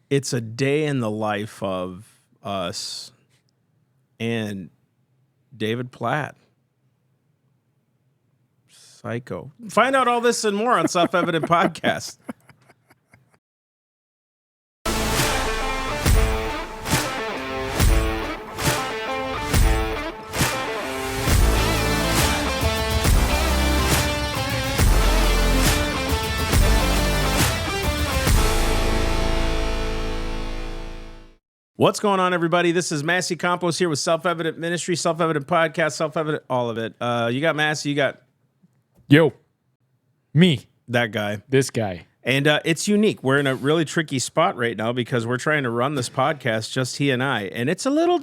It's a day in the life of us and David Platt. Psycho. Find out all this and more on Self-Evident Podcast. What's going on, everybody? This is Massey Campos here with Self-Evident Ministry, Self-Evident Podcast, Self-Evident, all of it. You got Massey, you got... Yo. Me. That guy. This guy. And it's unique. We're in a really tricky spot right now because we're trying to run this podcast, just he and I. And it's a little,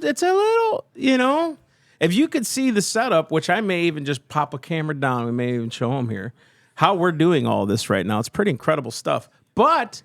you know, if you could see the setup, which I may even just pop a camera down, we may even show them here, how we're doing all this right now. It's pretty incredible stuff. But...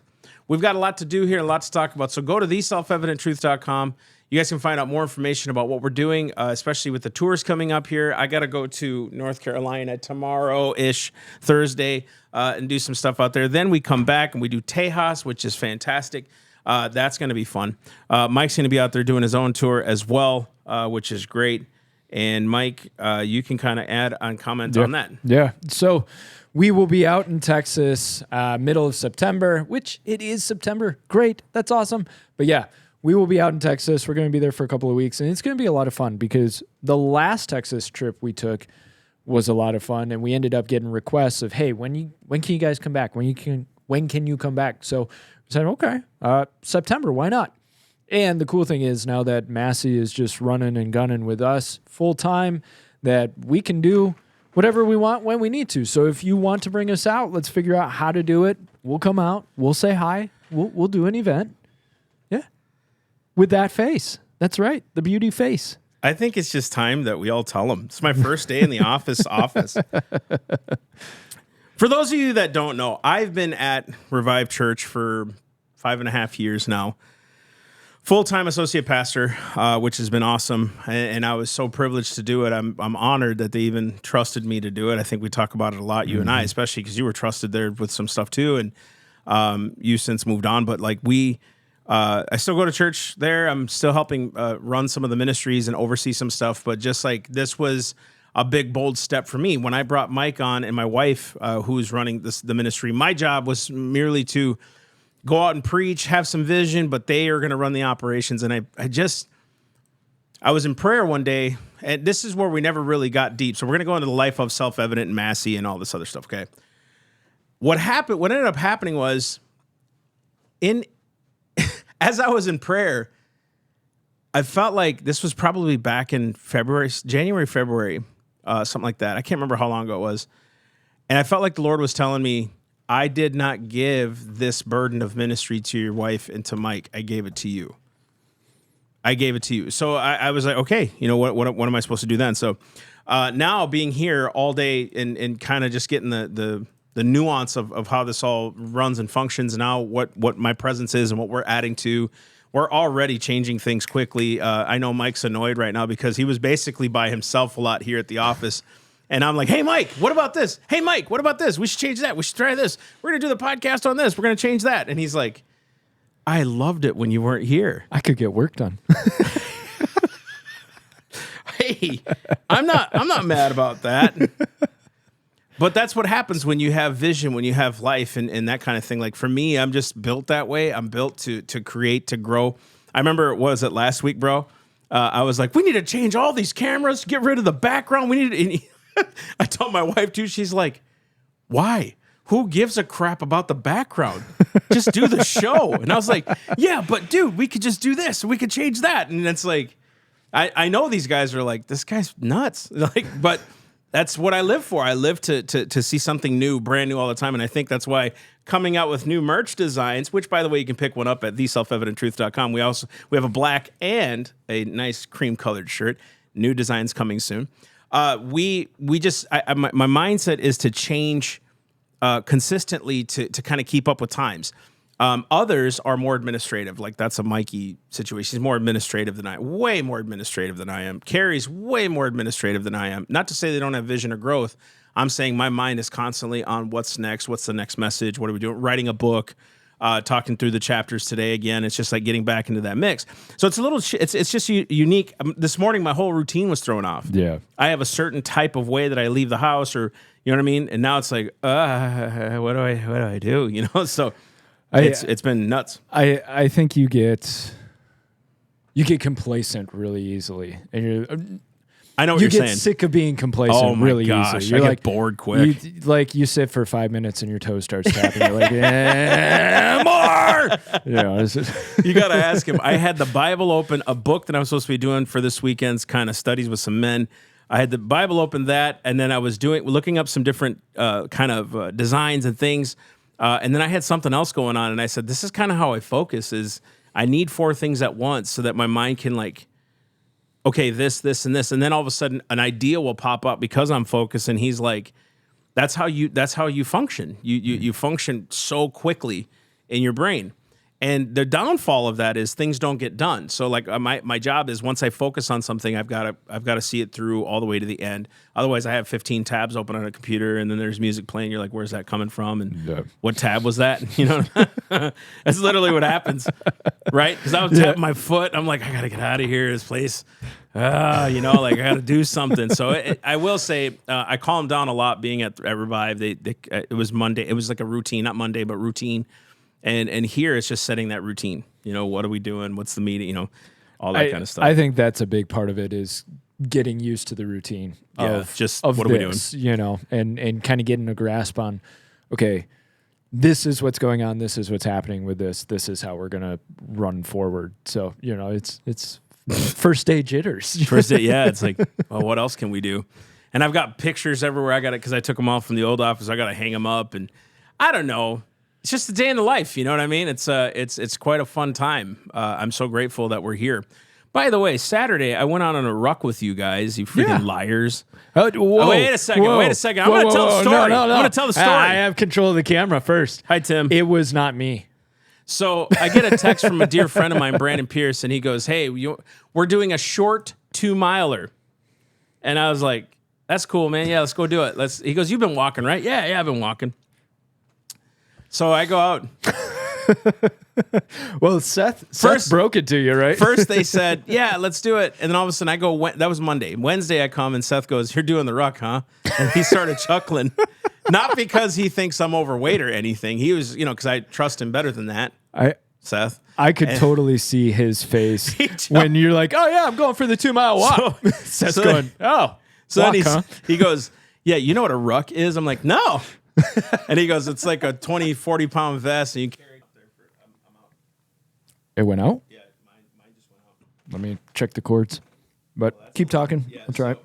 we've got a lot to do here, a lot to talk about. So go to theselfevidenttruth.com. You guys can find out more information about what we're doing, especially with the tours coming up here. I got to go to North Carolina tomorrow-ish, Thursday, and do some stuff out there. Then we come back and we do Tejas, which is fantastic. That's going to be fun. Mike's going to be out there doing his own tour as well, which is great. And Mike, you can kind of add on comment on that. Yeah. So we will be out in Texas middle of September, which it is September. Great. That's awesome. But yeah, we will be out in Texas. We're going to be there for a couple of weeks, and it's going to be a lot of fun because the last Texas trip we took was a lot of fun, and we ended up getting requests of, hey, when can you guys come back? When can you come back? So we said, okay, September, why not? And the cool thing is now that Massey is just running and gunning with us full time, that we can do whatever we want when we need to. So if you want to bring us out, let's figure out how to do it. We'll come out. We'll say hi. We'll do an event. Yeah. With that face. That's right. The beauty face. I think it's just time that we all tell them. It's my first day in the office. For those of you that don't know, I've been at Revive Church for 5.5 years now. Full-time associate pastor, which has been awesome, and I was so privileged to do it. I'm honored that they even trusted me to do it. I think we talk about it a lot, you and I, especially because you were trusted there with some stuff too, and you since moved on. But like I still go to church there. I'm still helping run some of the ministries and oversee some stuff. But just like this was a big, bold step for me. When I brought Mike on and my wife, who's running the ministry, my job was merely to go out and preach, have some vision, but they are going to run the operations. And I was in prayer one day, and this is where we never really got deep. So we're going to go into the life of Self-Evident and Massey and all this other stuff, okay? What ended up happening was, as I was in prayer, I felt like this was probably back in January, February, something like that. I can't remember how long ago it was. And I felt like the Lord was telling me, I did not give this burden of ministry to your wife and to Mike. I gave it to you. So I was like, okay, you know, what am I supposed to do then? So now being here all day and kind of just getting the nuance of how this all runs and functions, now what my presence is and what we're adding to, we're already changing things quickly. I know Mike's annoyed right now because he was basically by himself a lot here at the office. And I'm like, hey, Mike, what about this? Hey, Mike, what about this? We should change that. We should try this. We're going to do the podcast on this. We're going to change that. And he's like, I loved it when you weren't here. I could get work done. Hey, I'm not mad about that. But that's what happens when you have vision, when you have life and that kind of thing. Like for me, I'm just built that way. I'm built to create, to grow. I remember, was it last week, bro? I was like, we need to change all these cameras, get rid of the background. We need to... I told my wife too, she's like, why? Who gives a crap about the background? Just do the show. And I was like, yeah, but dude, we could just do this. We could change that. And it's like, I know these guys are like, this guy's nuts. Like, but that's what I live for. I live to see something new, brand new all the time. And I think that's why coming out with new merch designs, which by the way, you can pick one up at theselfevidenttruth.com. We have a black and a nice cream colored shirt. New designs coming soon. My mindset is to change consistently to kind of keep up with times. Others are more administrative. Like that's a Mikey situation. He's more administrative than I am. Way more administrative than I am. Carrie's way more administrative than I am. Not to say they don't have vision or growth. I'm saying my mind is constantly on what's next. What's the next message? What are we doing? Writing a book. talking through the chapters today again. It's just like getting back into that mix. So it's a little, it's just unique. This morning, my whole routine was thrown off. Yeah. I have a certain type of way that I leave the house, or you know what I mean. And now it's like, what do I do? You know, so it's been nuts. I think you get complacent really easily, and I know what you you're get saying. sick of being complacent Oh my really gosh, easily. I get bored quick. You sit for 5 minutes and your toe starts tapping. You're like, more. You know, You got to ask him. I had the Bible open, a book that I'm supposed to be doing for this weekend's kind of studies with some men. I had the Bible open that, and then I was looking up some different kind of designs and things. And then I had something else going on, and I said, this is kind of how I focus is I need 4 things at once so that my mind can like, okay, this, and this. And then all of a sudden an idea will pop up because I'm focused. And he's like, that's how you function. You function so quickly in your brain. And the downfall of that is things don't get done. So like my job is once I focus on something, I've got to see it through all the way to the end. Otherwise, I have 15 tabs open on a computer, and then there's music playing. You're like, where's that coming from? And what tab was that? You know, that's literally what happens, right? Because I was tapping my foot. I'm like, I got to get out of here. This place, you know, like I got to do something. So I will say I calmed down a lot being at Revive. It was Monday. It was like a routine, not Monday, but routine. And here it's just setting that routine. You know, what are we doing? What's the meeting? You know, all that kind of stuff. I think that's a big part of it is getting used to the routine of what are we doing? You know, and kind of getting a grasp on, okay, this is what's going on. This is what's happening with this. This is how we're going to run forward. So, you know, it's first day jitters. First day, yeah. It's like, well, what else can we do? And I've got pictures everywhere. I got it because I took them off from the old office. I got to hang them up, and I don't know. It's just a day in the life, you know what I mean? It's quite a fun time. I'm so grateful that we're here. By the way, Saturday I went out on a ruck with you guys. You freaking liars! Whoa, wait a second. I'm going to tell the story. No. I'm going to tell the story. I have control of the camera first. Hi, Tim. It was not me. So I get a text from a dear friend of mine, Brandon Pierce, and he goes, "Hey, we're doing a short 2-miler," and I was like, "That's cool, man. Yeah, let's go do it." He goes, "You've been walking, right?" Yeah, I've been walking. So I go out. Well, Seth broke it to you, right? First they said, yeah, let's do it. And then all of a sudden I go, that was Monday. Wednesday I come and Seth goes, you're doing the ruck, huh? And he started chuckling. Not because he thinks I'm overweight or anything. He was, you know, because I trust him better than that, Seth. I could totally see his face when you're like, oh, yeah, I'm going for the 2-mile walk. Seth's going, oh, so walk, then he goes, yeah, you know what a ruck is? I'm like, no. And he goes, it's like a 20, 40-pound vest, and you carry it up there. I'm out. It went out? Yeah, mine just went out. Let me check the cords. But keep talking. Yeah, I'll try it.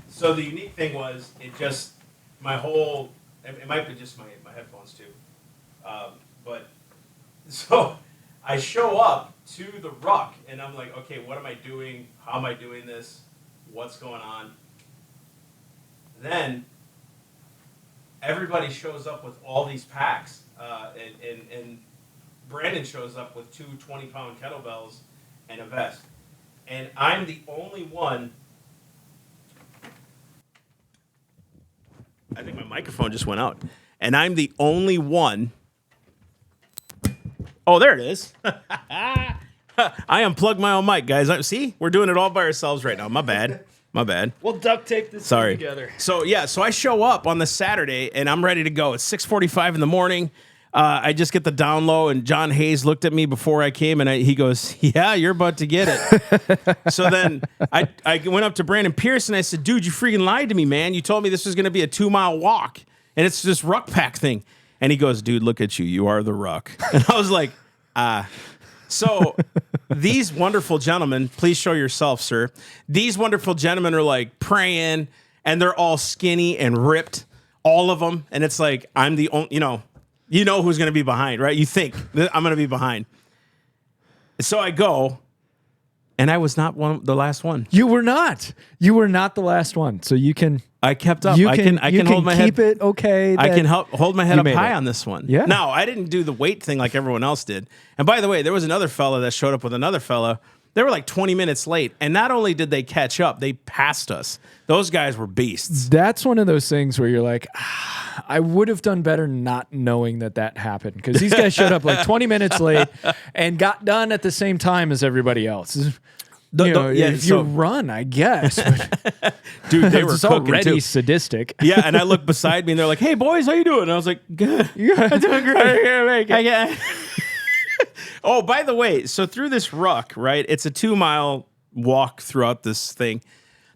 So the unique thing was, it just, my whole, it might be just my headphones too. But, so I show up to the ruck, and I'm like, okay, what am I doing? How am I doing this? What's going on? Then everybody shows up with all these packs, and Brandon shows up with 2 20-pound kettlebells and a vest. And I'm the only one. I think my microphone just went out. And I'm the only one. Oh, there it is. I unplugged my own mic, guys. See? We're doing it all by ourselves right now. My bad. We'll duct tape this thing together. So I show up on the Saturday and I'm ready to go. It's 6:45 in the morning. I just get the down low, and John Hayes looked at me before I came, and he goes, "Yeah, you're about to get it." So then I went up to Brandon Pierce and I said, "Dude, you freaking lied to me, man. You told me this was going to be a 2-mile walk, and it's this ruck pack thing." And he goes, "Dude, look at you. You are the ruck." And I was like, So these wonderful gentlemen, please show yourself, sir. These wonderful gentlemen are like praying, and they're all skinny and ripped, all of them. And it's like, I'm the only, you know who's going to be behind, right? You think that I'm going to be behind. So I go, and I was not the last one. You were not. You were not the last one. So you can. I kept up. I can hold my head. Keep it okay. I can hold my head up high on this one. Yeah. Now, I didn't do the weight thing like everyone else did. And by the way, there was another fella that showed up with another fella They were like 20 minutes late. And not only did they catch up, they passed us. Those guys were beasts. That's one of those things where you're like, I would have done better not knowing that happened, because these guys showed up like 20 minutes late and got done at the same time as everybody else. If you run, I guess. But dude, they were it's cooking already too. sadistic. Yeah, and I looked beside me, and they're like, "Hey, boys, how you doing?" And I was like, "Good, I'm doing great." Oh, by the way, so through this ruck, right? It's a 2-mile walk throughout this thing.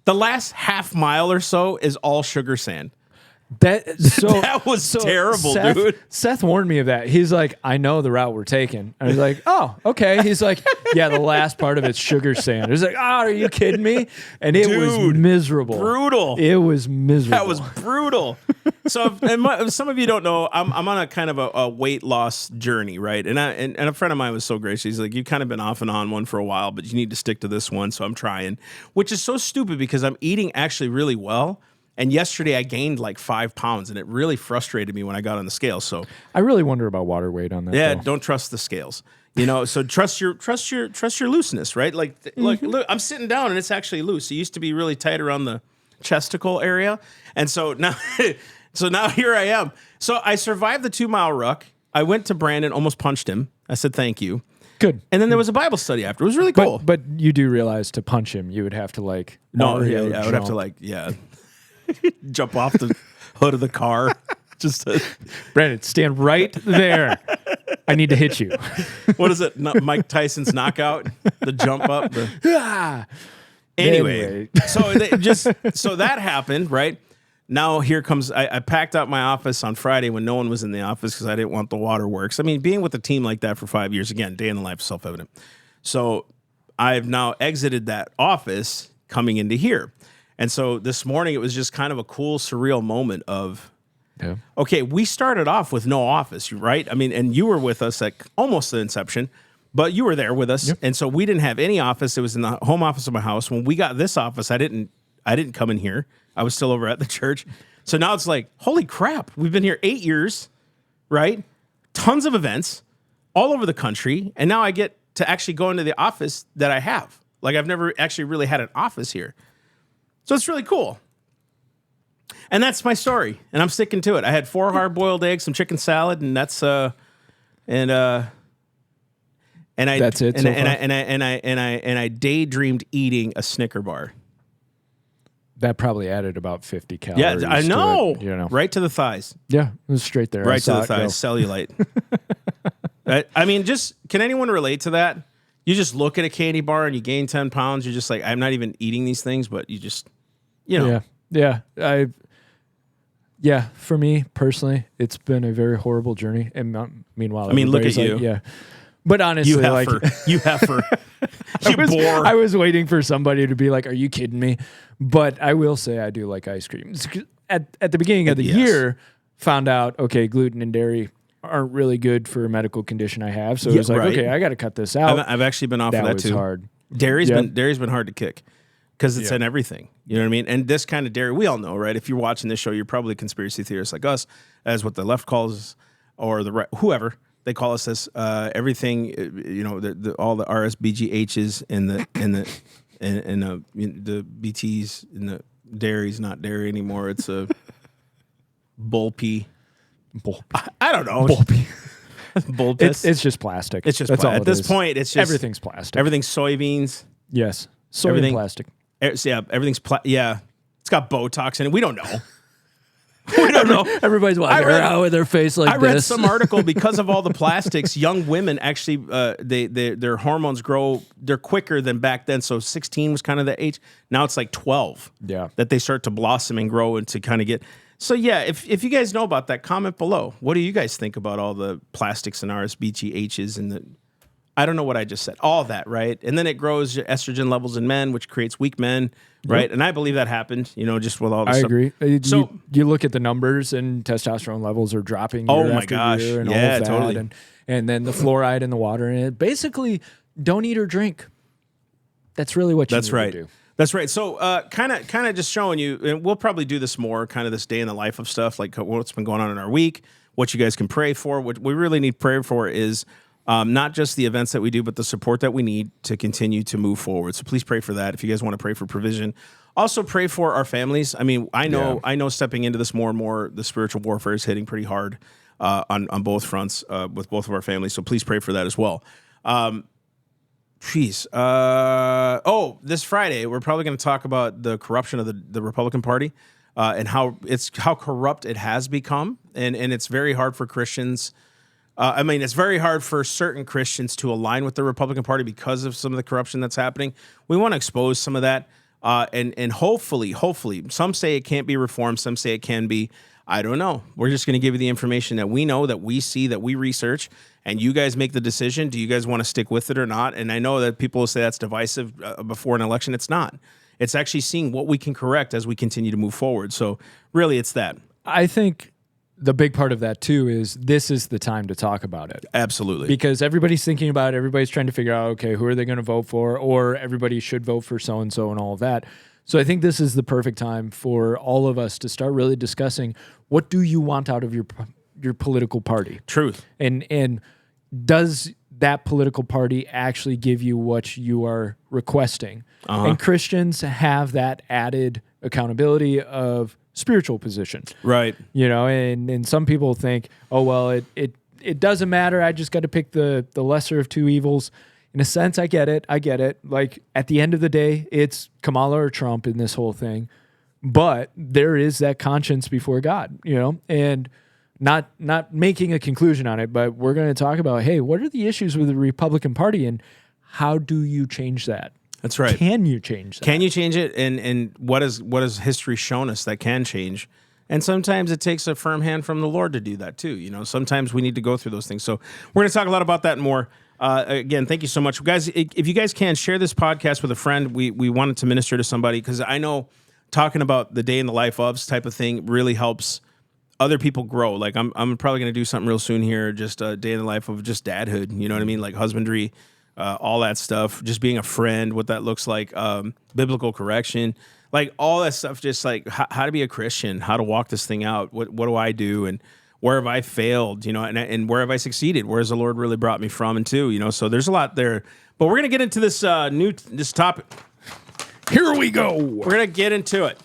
The last half mile or so is all sugar sand. That was terrible, dude. Seth warned me of that. He's like, I know the route we're taking. I was like, oh, okay. He's like, yeah, the last part of it's sugar sand. He's like, oh, are you kidding me? And it was miserable. Brutal. It was miserable. That was brutal. So if some of you don't know, I'm on a kind of a weight loss journey, right? And a friend of mine was so gracious. He's like, you've kind of been off and on one for a while, but you need to stick to this one. So I'm trying, which is so stupid because I'm eating actually really well. And yesterday I gained like 5 pounds, and it really frustrated me when I got on the scale. So I really wonder about water weight on that. Yeah, though. Don't trust the scales. So trust your looseness, right? Like, look, I'm sitting down and it's actually loose. It used to be really tight around the chesticle area, and so now, here I am. So I survived the 2-mile ruck. I went to Brandon, almost punched him. I said thank you. Good. And then there was a Bible study after. It was really cool. But you do realize to punch him, you would have to like I would have to jump off the hood of the car. Brandon, stand right there. I need to hit you. What is it? Mike Tyson's knockout? The jump up? Anyway, so that happened, right? Now here comes, I packed out my office on Friday when no one was in the office because I didn't want the waterworks. I mean, being with a team like that for 5 years, again, day in the life, self-evident. So I've now exited that office coming into here. And so this morning, it was just kind of a cool, surreal moment of, okay, we started off with no office, right? I mean, and you were with us at almost the inception, but you were there with us. Yep. And so we didn't have any office. It was in the home office of my house. When we got this office, I didn't come in here. I was still over at the church. So now it's like, holy crap, we've been here 8 years, right? Tons of events all over the country. And now I get to actually go into the office that I have. Like, I've never actually really had an office here. So it's really cool. And that's my story. And I'm sticking to it. I had 4 hard-boiled eggs, some chicken salad, and that's that's it. And I daydreamed eating a Snicker bar. That probably added about 50 calories. Yeah, I know. To it, right to the thighs. Yeah, it was straight there. Right to the thighs. Cellulite. I mean, can anyone relate to that? You just look at a candy bar and you gain 10 pounds. You're just like, I'm not even eating these things, but you just, Yeah. For me personally, it's been a very horrible journey. And meanwhile, look at you. Yeah. But honestly, you heifer. I was waiting for somebody to be like, are you kidding me? But I will say I do like ice cream. At the beginning of the year, found out, okay, gluten and dairy aren't really good for a medical condition I have. So it was like, okay, I got to cut this out. I've actually been off of that was too. Hard. Dairy's been hard to kick because it's in everything. You know what I mean? And this kind of dairy, we all know, right? If you're watching this show, you're probably conspiracy theorists like us, as what the left calls, or the right, whoever they call us this. Everything, all the RSBGHs and the BTs and the dairy's not dairy anymore. It's a bullpea. I don't know. Bull piss. It's just plastic. It's just at this point. It's just everything's plastic. Everything's soybeans. Yes, soybean plastic. Yeah, everything's yeah. It's got Botox in it. We don't know. We don't know. Everybody's walking around with their face like this. I read some article because of all the plastics. Young women actually, their hormones grow. They're quicker than back then. So 16 was kind of the age. Now it's like 12. Yeah, that they start to blossom and grow and to kind of get. So yeah, if you guys know about that, comment below. What do you guys think about all the plastics and RSBGHs and the? I don't know what I just said. All that, right? And then it grows estrogen levels in men, which creates weak men, right? Yep. And I believe that happened, just with all this stuff. I agree. So you look at the numbers and testosterone levels are dropping year after year and all of that. Totally. And then the fluoride in the water. And basically, don't eat or drink. That's really what you need to do. That's right. So kind of just showing you, and we'll probably do this more, kind of this day in the life of stuff, like what's been going on in our week, what you guys can pray for. What we really need prayer for is not just the events that we do, but the support that we need to continue to move forward. So please pray for that. If you guys want to pray for provision, also pray for our families. I mean, I know stepping into this more and more, the spiritual warfare is hitting pretty hard on both fronts with both of our families. So please pray for that as well. This Friday, we're probably going to talk about the corruption of the Republican Party and how corrupt it has become. And it's very hard for Christians. It's very hard for certain Christians to align with the Republican Party because of some of the corruption that's happening. We want to expose some of that. And hopefully, some say it can't be reformed. Some say it can be. I don't know. We're just going to give you the information that we know, that we see, that we research, and you guys make the decision. Do you guys want to stick with it or not? And I know that people will say that's divisive before an election. It's not. It's actually seeing what we can correct as we continue to move forward. So really, it's that. I think the big part of that too is this is the time to talk about it. Absolutely. Because everybody's thinking about it. Everybody's trying to figure out, okay, who are they going to vote for? Or everybody should vote for so-and-so and all of that. So I think this is the perfect time for all of us to start really discussing, what do you want out of your political party? Truth. And does that political party actually give you what you are requesting? And Christians have that added accountability of spiritual position. Right. And some people think, oh, well, it doesn't matter. I just got to pick the lesser of two evils. In a sense, I get it. Like, at the end of the day, it's Kamala or Trump in this whole thing. But there is that conscience before God, and not making a conclusion on it, but we're going to talk about, hey, what are the issues with the Republican Party and how do you change that? That's right. Can you change that? Can you change it? And what has history shown us that can change? And sometimes it takes a firm hand from the Lord to do that too. Sometimes we need to go through those things. So we're going to talk a lot about that and more. Again, thank you so much, guys. If you guys can share this podcast with a friend, we wanted to minister to somebody, because I know talking about the day in the life ofs type of thing really helps other people grow. Like I'm probably going to do something real soon here, just a day in the life of just dadhood. You know what I mean? Like husbandry, all that stuff, just being a friend, what that looks like, biblical correction, like all that stuff, just like how to be a Christian, how to walk this thing out. What do I do? And where have I failed, and where have I succeeded? Where has the Lord really brought me from and to, so there's a lot there. But we're going to get into this this topic. Here we go. We're going to get into it.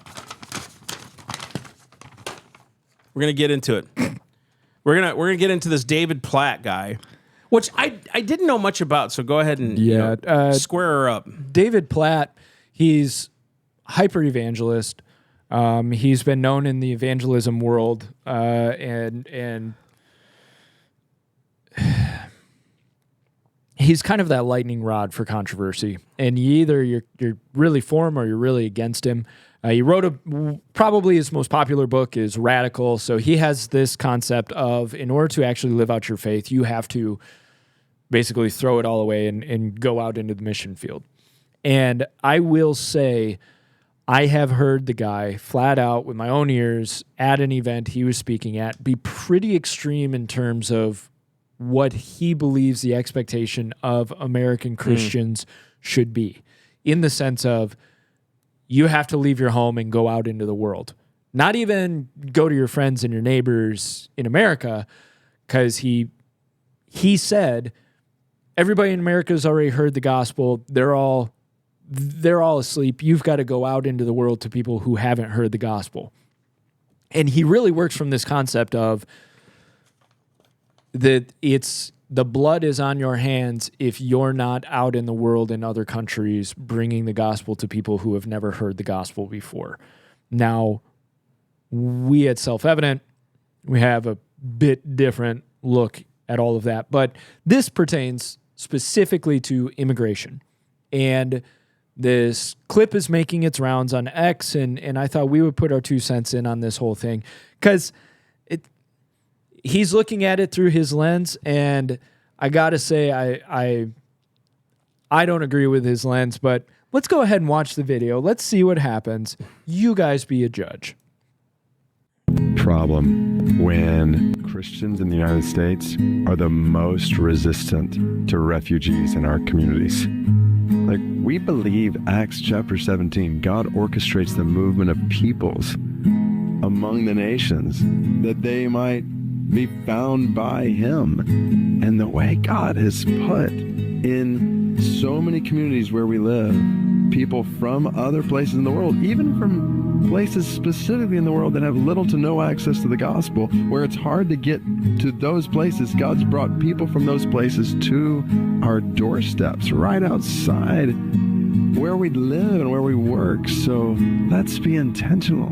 We're going to get into this David Platt guy, which I didn't know much about. So go ahead and square her up. David Platt, he's hyper evangelist. He's been known in the evangelism world, and he's kind of that lightning rod for controversy. And you're really for him or you're really against him. He wrote probably his most popular book is Radical. So he has this concept of, in order to actually live out your faith, you have to basically throw it all away and go out into the mission field. And I will say, I have heard the guy flat out with my own ears at an event he was speaking at be pretty extreme in terms of what he believes the expectation of American Christians should be, in the sense of you have to leave your home and go out into the world. Not even go to your friends and your neighbors in America, because he said everybody in America has already heard the gospel. They're all asleep. You've got to go out into the world to people who haven't heard the gospel. And he really works from this concept of that the blood is on your hands if you're not out in the world in other countries bringing the gospel to people who have never heard the gospel before. Now, we at Self-Evident, we have a bit different look at all of that, but this pertains specifically to immigration. And this clip is making its rounds on X, and I thought we would put our 2 cents in on this whole thing, because he's looking at it through his lens, and I gotta say I don't agree with his lens, but let's go ahead and watch the video. Let's see what happens. You guys be a judge. Problem when Christians in the United States are the most resistant to refugees in our communities. Like, we believe Acts chapter 17, God orchestrates the movement of peoples among the nations that they might be found by him. And the way God has put in so many communities where we live, people from other places in the world, even from places specifically in the world that have little to no access to the gospel, where it's hard to get to those places, God's brought people from those places to our doorsteps, right outside where we live and where we work. So let's be intentional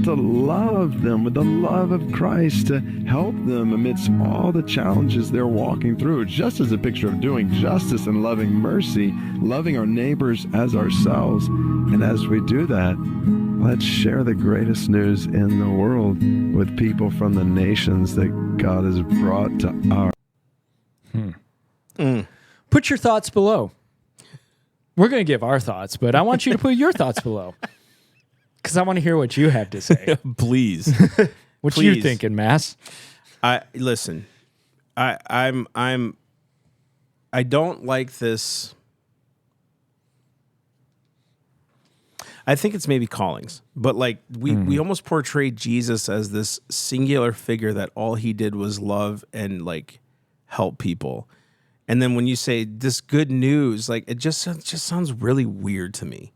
to love them with the love of Christ, to help them amidst all the challenges they're walking through, just as a picture of doing justice and loving mercy, loving our neighbors as ourselves. And as we do that, let's share the greatest news in the world with people from the nations that God has brought to our. Put your thoughts below. We're going to give our thoughts, but I want you to put your thoughts below, because I want to hear what you have to say. Please. What you thinking, Mass? Listen. I don't like this. I think it's maybe callings, but like we almost portray Jesus as this singular figure that all he did was love and like help people. And then when you say this good news, like it just sounds really weird to me.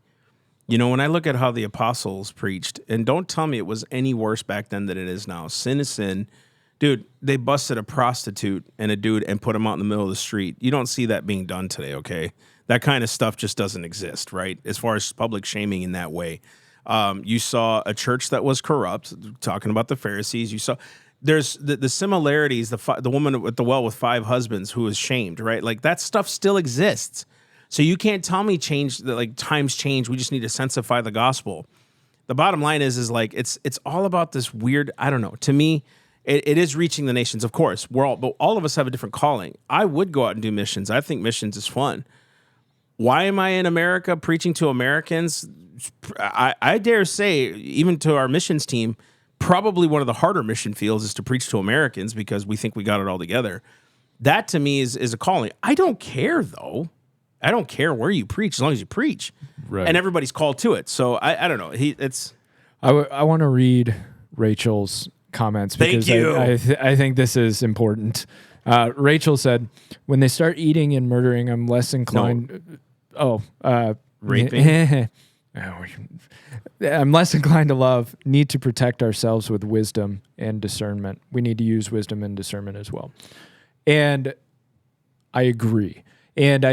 You know, when I look at how the apostles preached, and don't tell me it was any worse back then than it is now. Sin is sin. Dude, they busted a prostitute and a dude and put him out in the middle of the street. You don't see that being done today, okay? That kind of stuff just doesn't exist, right? As far as public shaming in that way. You saw a church that was corrupt, talking about the Pharisees. You saw... There's the similarities, the woman at the well with 5 husbands who was shamed, right? Like that stuff still exists. So you can't tell me times change. We just need to sensify the gospel. The bottom line is like it's all about this weird, I don't know. To me, it is reaching the nations, of course. But all of us have a different calling. I would go out and do missions. I think missions is fun. Why am I in America preaching to Americans? I dare say, even to our missions team, probably one of the harder mission fields is to preach to Americans because we think we got it all together. That to me is a calling. I don't care though. I don't care where you preach as long as you preach, right? And everybody's called to it. So I don't know. I want to read Rachel's comments because Thank you. I think this is important. Rachel said, "When they start eating and murdering, I'm less inclined." Raping. I'm less inclined to love, need to protect ourselves with wisdom and discernment. We need to use wisdom and discernment as well. And I agree. And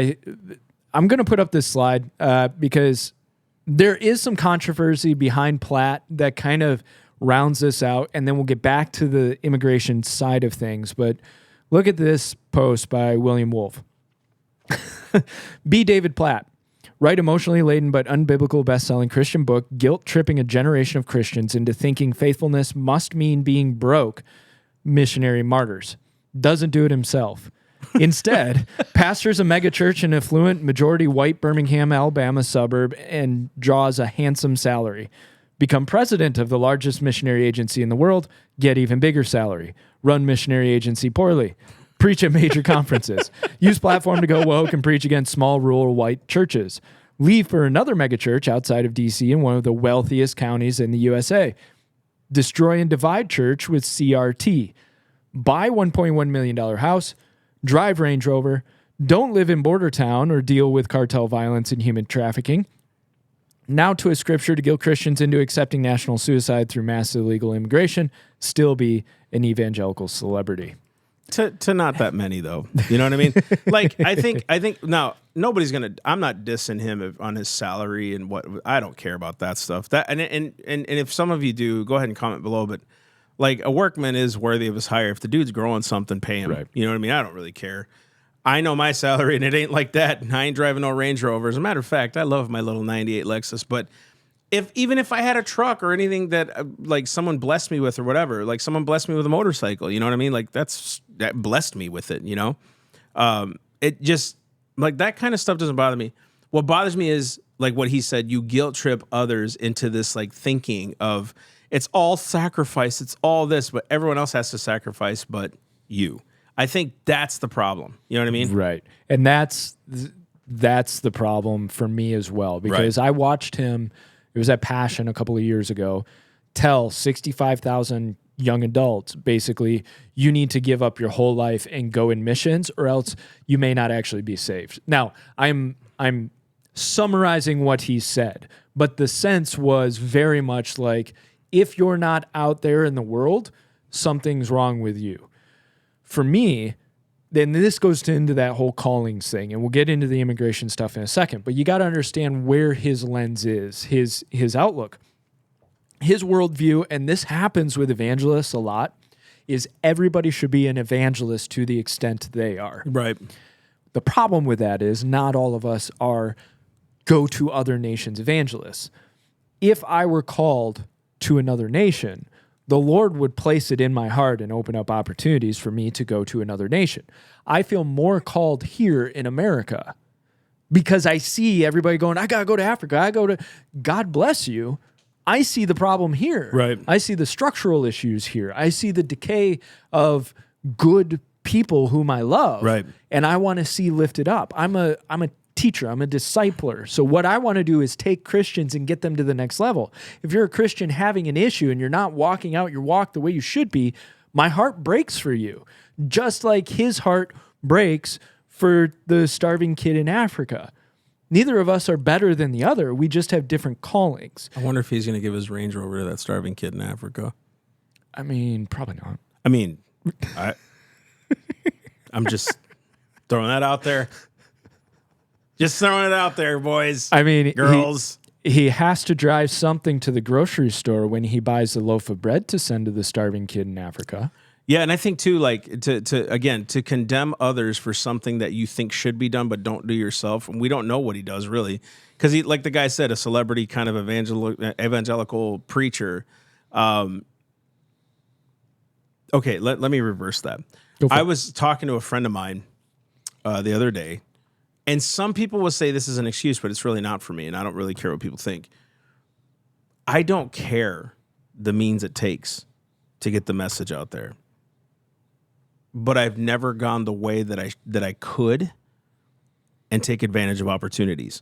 I'm going to put up this slide because there is some controversy behind Platt that kind of rounds this out, and then we'll get back to the immigration side of things. But look at this post by William Wolfe. Be David Platt. Write emotionally laden but unbiblical best-selling Christian book, guilt-tripping a generation of Christians into thinking faithfulness must mean being broke, missionary martyrs. Doesn't do it himself. Instead, pastors a megachurch in affluent, majority white Birmingham, Alabama suburb and draws a handsome salary. Become president of the largest missionary agency in the world, get even bigger salary. Run missionary agency poorly. Preach at major conferences. Use platform to go woke and preach against small rural white churches. Leave for another megachurch outside of D.C. in one of the wealthiest counties in the USA. Destroy and divide church with CRT. Buy $1.1 million house. Drive Range Rover. Don't live in border town or deal with cartel violence and human trafficking. Now to a scripture to guilt Christians into accepting national suicide through mass illegal immigration. Still be an evangelical celebrity. To not that many though. You know what I mean? Like I think now nobody's I'm not dissing him on his salary and what. I don't care about that stuff. That and if some of you do, go ahead and comment below. But like a workman is worthy of his hire. If the dude's growing something, pay him. Right. You know what I mean? I don't really care. I know my salary and it ain't like that. I ain't driving no Range Rover. As a matter of fact, I love my little 98 Lexus, but even if I had a truck or anything that like someone blessed me with or whatever, like someone blessed me with a motorcycle, you know what I mean? Like that blessed me with it, you know? It just like that kind of stuff doesn't bother me. What bothers me is like what he said, you guilt trip others into this like thinking of it's all sacrifice, it's all this, but everyone else has to sacrifice but you. I think that's the problem. You know what I mean? Right. And that's the problem for me as well, because I watched him, it was at Passion a couple of years ago, tell 65,000 young adults. Basically, you need to give up your whole life and go in missions, or else you may not actually be saved. Now, I'm summarizing what he said, but the sense was very much like, if you're not out there in the world, something's wrong with you. For me, then this goes into that whole callings thing, and we'll get into the immigration stuff in a second, but you got to understand where his lens is, his outlook. His worldview, and this happens with evangelists a lot, is everybody should be an evangelist to the extent they are. Right. The problem with that is not all of us are go to other nations evangelists. If I were called to another nation, the Lord would place it in my heart and open up opportunities for me to go to another nation. I feel more called here in America because I see everybody going, I got to go to Africa. God bless you. I see the problem here. Right. I see the structural issues here. I see the decay of good people whom I love. Right. And I want to see lifted up. I'm a teacher. I'm a discipler. So what I want to do is take Christians and get them to the next level. If you're a Christian having an issue and you're not walking out your walk the way you should be, my heart breaks for you. Just like his heart breaks for the starving kid in Africa. Neither of us are better than the other. We just have different callings. I wonder if he's going to give his Range Rover to that starving kid in Africa. I mean, probably not. I mean, I'm just throwing that out there. Just throwing it out there, boys. I mean, girls. He has to drive something to the grocery store when he buys a loaf of bread to send to the starving kid in Africa. Yeah, and I think too, like to condemn others for something that you think should be done but don't do yourself. And we don't know what he does really, because he, like the guy said, a celebrity kind of evangelical preacher. Okay, let me reverse that. I was talking to a friend of mine the other day, and some people will say this is an excuse, but it's really not for me, and I don't really care what people think. I don't care the means it takes to get the message out there. But I've never gone the way that I could and take advantage of opportunities.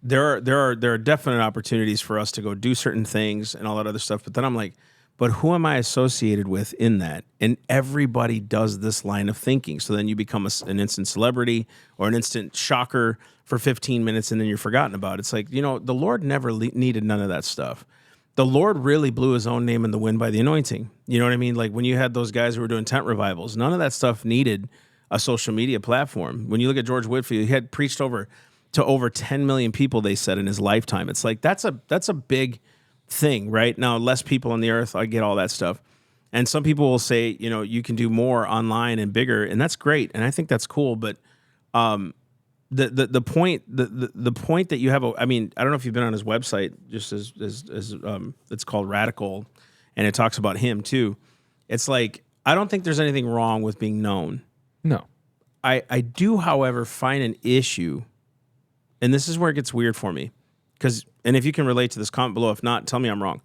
There are definite opportunities for us to go do certain things and all that other stuff. But then I'm like, but who am I associated with in that? And everybody does this line of thinking. So then you become an instant celebrity or an instant shocker for 15 minutes and then you're forgotten about. It's like, the Lord never needed none of that stuff. The Lord really blew his own name in the wind by the anointing. You know what I mean? Like when you had those guys who were doing tent revivals, none of that stuff needed a social media platform. When you look at George Whitefield, he had preached to over 10 million people, they said, in his lifetime. It's like, that's a big thing, right? Now, less people on the earth, I get all that stuff. And some people will say, you can do more online and bigger, and that's great. And I think that's cool. But the point that you have, I don't know if you've been on his website, just as it's called Radical, and it talks about him too. It's like, I don't think there's anything wrong with being known. No. I do, however, find an issue, and this is where it gets weird for me, and if you can relate to this, comment below. If not, tell me I'm wrong.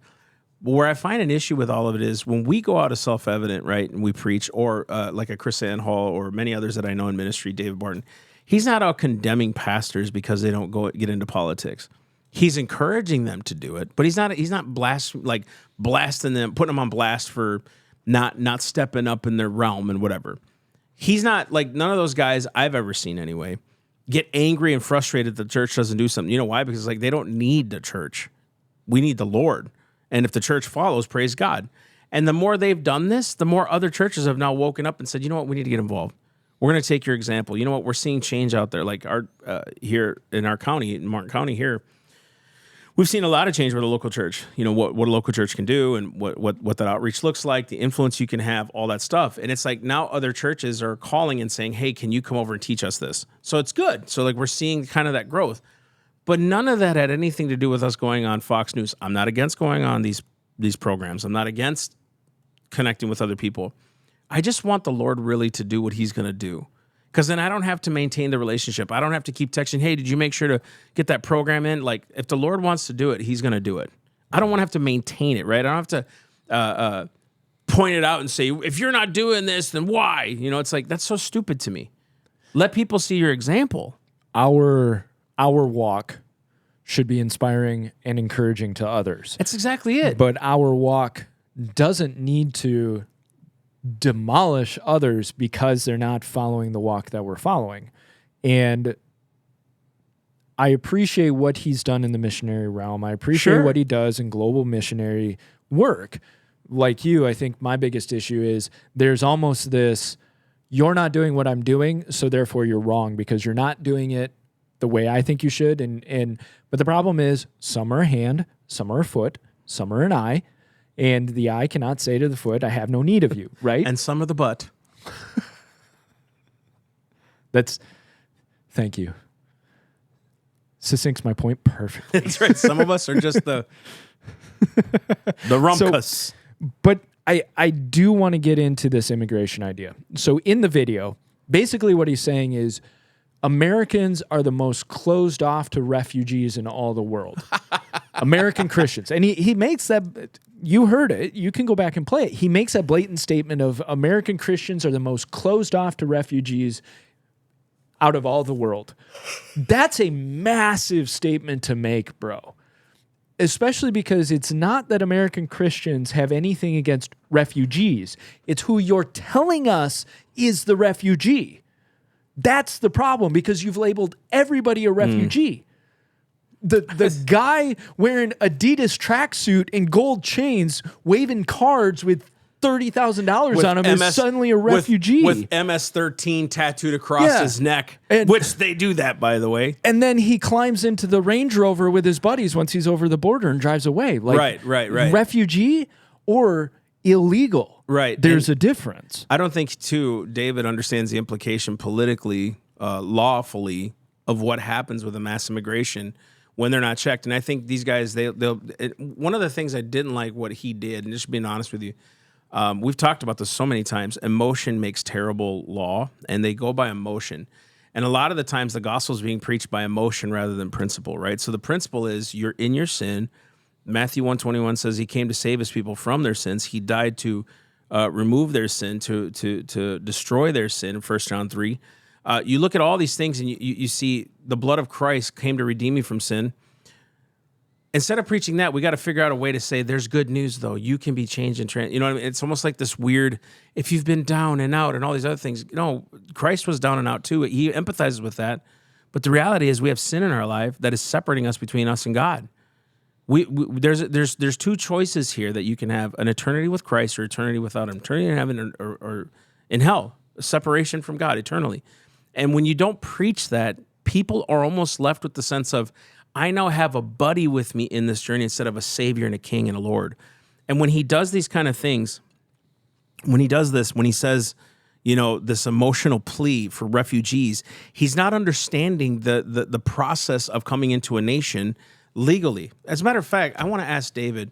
But where I find an issue with all of it is when we go out as self-evident, right, and we preach, or like a Chris Hall or many others that I know in ministry, David Barton, he's not out condemning pastors because they don't get into politics. He's encouraging them to do it, but he's not blasting them, putting them on blast for not stepping up in their realm and whatever. He's not like, none of those guys I've ever seen anyway get angry and frustrated that the church doesn't do something. You know why? Because they don't need the church. We need the Lord. And if the church follows, praise God. And the more they've done this, the more other churches have now woken up and said, you know what, we need to get involved. We're going to take your example. You know what? We're seeing change out there. Like here in our county, in Martin County here, we've seen a lot of change with a local church. What a local church can do and what that outreach looks like, the influence you can have, all that stuff. And it's like now other churches are calling and saying, hey, can you come over and teach us this? So it's good. So like we're seeing kind of that growth. But none of that had anything to do with us going on Fox News. I'm not against going on these programs. I'm not against connecting with other people. I just want the Lord really to do what he's going to do. Because then I don't have to maintain the relationship. I don't have to keep texting, hey, did you make sure to get that program in? Like, if the Lord wants to do it, he's going to do it. I don't want to have to maintain it, right? I don't have to point it out and say, if you're not doing this, then why? It's like, that's so stupid to me. Let people see your example. Our walk should be inspiring and encouraging to others. That's exactly it. But our walk doesn't need to demolish others because they're not following the walk that we're following. And I appreciate what he's done in the missionary realm. I appreciate what he does in global missionary work. Like you, I think my biggest issue is there's almost this, you're not doing what I'm doing, so therefore you're wrong because you're not doing it the way I think you should. But the problem is some are a hand, some are a foot, some are an eye, and the eye cannot say to the foot, I have no need of you, right? And some of the butt. Thank you. Succincts my point perfectly. That's right. Some of us are just the rumpus. But I do want to get into this immigration idea. So in the video, basically what he's saying is Americans are the most closed off to refugees in all the world. American Christians. And he makes that, you heard it, you can go back and play it. He makes that blatant statement of American Christians are the most closed off to refugees out of all the world. That's a massive statement to make, bro. Especially because it's not that American Christians have anything against refugees. It's who you're telling us is the refugee. That's the problem because you've labeled everybody a refugee. The guy wearing Adidas tracksuit and gold chains waving cards with $30,000 on him is suddenly a refugee. With MS-13 tattooed across his neck, which they do that, by the way. And then he climbs into the Range Rover with his buddies once he's over the border and drives away. Like, right. Refugee or illegal. Right. There's a difference. I don't think, too, David understands the implication politically, lawfully, of what happens with a mass immigration when they're not checked. And I think these guys, one of the things I didn't like what he did, and just being honest with you, we've talked about this so many times. Emotion makes terrible law, and they go by emotion. And a lot of the times the gospel is being preached by emotion rather than principle, right? So the principle is you're in your sin. Matthew 1:21 says he came to save his people from their sins. He died to remove their sin, to destroy their sin, 1 John 3. You look at all these things and you see the blood of Christ came to redeem you from sin. Instead of preaching that, we got to figure out a way to say there's good news, though. You can be changed and you know what I mean? It's almost like this weird, if you've been down and out and all these other things. No, Christ was down and out too. He empathizes with that. But the reality is we have sin in our life that is separating us between us and God. There's two choices here that you can have: an eternity with Christ or eternity without him. Eternity in heaven or in hell, a separation from God eternally. And when you don't preach that, people are almost left with the sense of, I now have a buddy with me in this journey instead of a savior and a king and a Lord. And when he does these kind of things, when he does this, when he says, you know, this emotional plea for refugees, he's not understanding the process of coming into a nation legally. As a matter of fact, I want to ask David,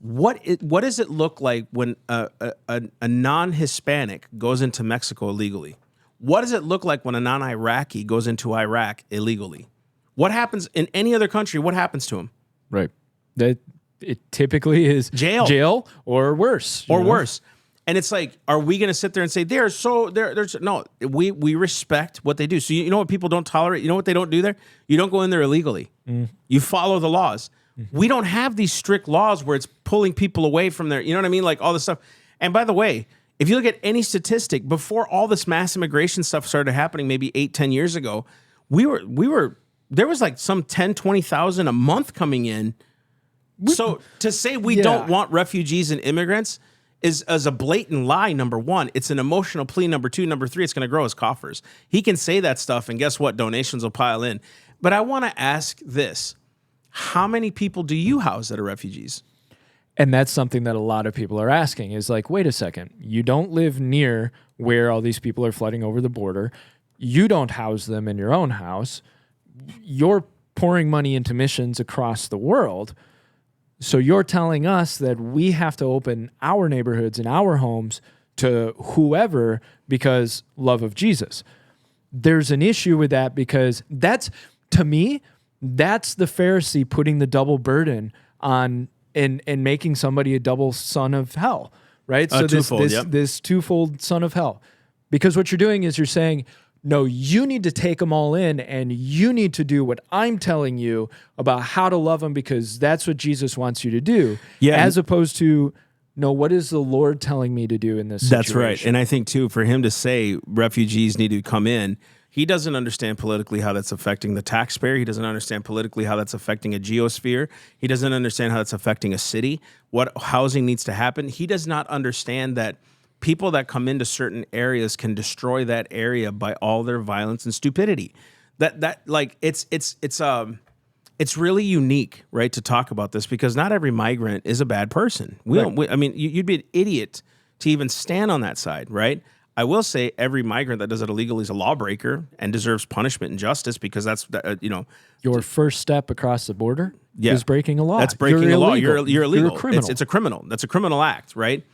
what does it look like when a non-Hispanic goes into Mexico illegally? What does it look like when a non-Iraqi goes into Iraq illegally? What happens in any other country? What happens to him? Right. That it typically is jail or worse. Worse. And it's like, are we going to sit there and say there's no? We respect what they do. So you know what people don't tolerate? You know what they don't do there? You don't go in there illegally. You follow the laws. We don't have these strict laws where it's pulling people away from their, you know what I mean? Like all this stuff. And by the way, if you look at any statistic, before all this mass immigration stuff started happening, maybe 8-10 years ago, there was like some 10,000-20,000 a month coming in. So to say we don't want refugees and immigrants is a blatant lie, number one. It's an emotional plea, number two. Number three, it's going to grow his coffers. He can say that stuff, and guess what? Donations will pile in. But I want to ask this. How many people do you house that are refugees? And that's something that a lot of people are asking is like, wait a second, you don't live near where all these people are flooding over the border. You don't house them in your own house. You're pouring money into missions across the world. So you're telling us that we have to open our neighborhoods and our homes to whoever because love of Jesus. There's an issue with that because that's, to me, that's the Pharisee putting the double burden on and making somebody a double son of hell, right? So this twofold son of hell. Because what you're doing is you're saying, no, you need to take them all in and you need to do what I'm telling you about how to love them because that's what Jesus wants you to do. Yeah. As opposed to No, what is the Lord telling me to do in this situation? That's right. And I think, too, for him to say refugees need to come in, he doesn't understand politically how that's affecting the taxpayer. He doesn't understand politically how that's affecting a geosphere. He doesn't understand how that's affecting a city, what housing needs to happen. He does not understand that people that come into certain areas can destroy that area by all their violence and stupidity. It's really unique, right, to talk about this because not every migrant is a bad person. You'd be an idiot to even stand on that side, right? I will say every migrant that does it illegally is a lawbreaker and deserves punishment and justice because that's, Your first step across the border Yeah. is breaking a law. That's breaking a law. You're illegal. You're a criminal. It's a criminal. That's a criminal act, right?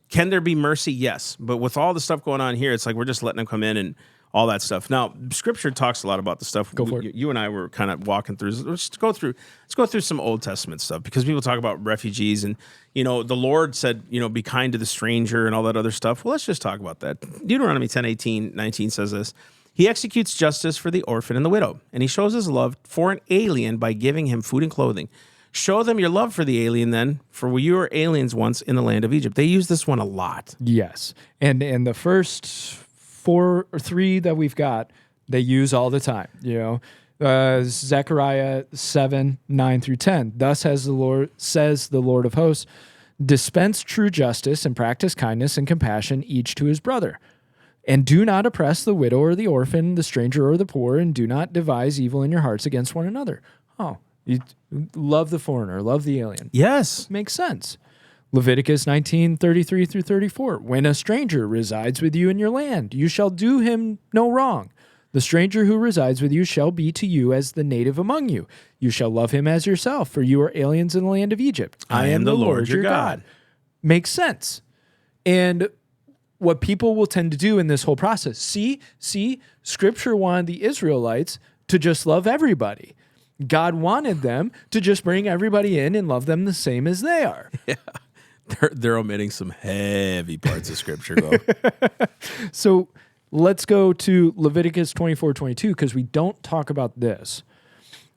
Can there be mercy? Yes. But with all the stuff going on here, it's like we're just letting them come in and all that stuff. Now, Scripture talks a lot about the stuff. Go for it. You and I were kind of walking through. Let's go through some Old Testament stuff because people talk about refugees and the Lord said be kind to the stranger and all that other stuff. Well, let's just talk about that. Deuteronomy 10:18-19 says this: He executes justice for the orphan and the widow, and he shows his love for an alien by giving him food and clothing. Show them your love for the alien then, for you were aliens once in the land of Egypt. They use this one a lot. Yes. And the first 4 or 3 that we've got, they use all the time. Zechariah 7:9-10. Thus says the Lord of hosts, dispense true justice and practice kindness and compassion each to his brother. And do not oppress the widow or the orphan, the stranger or the poor, and do not devise evil in your hearts against one another. Oh, you love the foreigner, love the alien. Yes. Makes sense. Leviticus 19:33-34. When a stranger resides with you in your land, you shall do him no wrong. The stranger who resides with you shall be to you as the native among you. You shall love him as yourself, for you are aliens in the land of Egypt. I am the Lord your God. Makes sense. And what people will tend to do in this whole process, see, Scripture wanted the Israelites to just love everybody. God wanted them to just bring everybody in and love them the same as they are. Yeah. They're omitting some heavy parts of Scripture, though. So let's go to Leviticus 24:22 because we don't talk about this.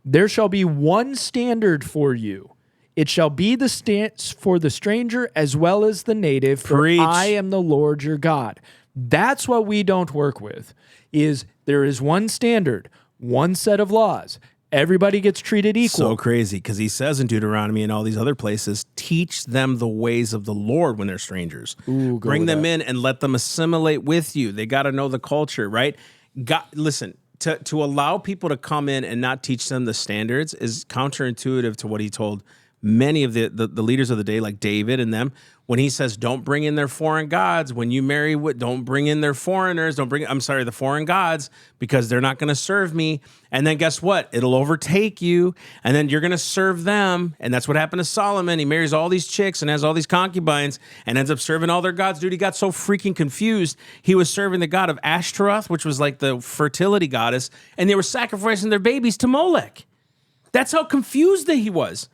There shall be one standard for you. It shall be the stance for the stranger as well as the native, for Preach. I am the Lord your God. That's what we don't work with, is there is one standard, one set of laws. Everybody gets treated equal. So crazy, because he says in Deuteronomy and all these other places, teach them the ways of the Lord when they're strangers. Ooh, bring them in and let them assimilate with you. They got to know the culture, right? Listen, to allow people to come in and not teach them the standards is counterintuitive to what he told many of the leaders of the day, like David and them, when he says, don't bring in their foreign gods. When you marry, don't bring in their foreigners. The foreign gods, because they're not going to serve me. And then guess what? It'll overtake you, and then you're going to serve them. And that's what happened to Solomon. He marries all these chicks and has all these concubines and ends up serving all their gods. Dude, he got so freaking confused. He was serving the god of Ashtaroth, which was like the fertility goddess, and they were sacrificing their babies to Molech. That's how confused he was.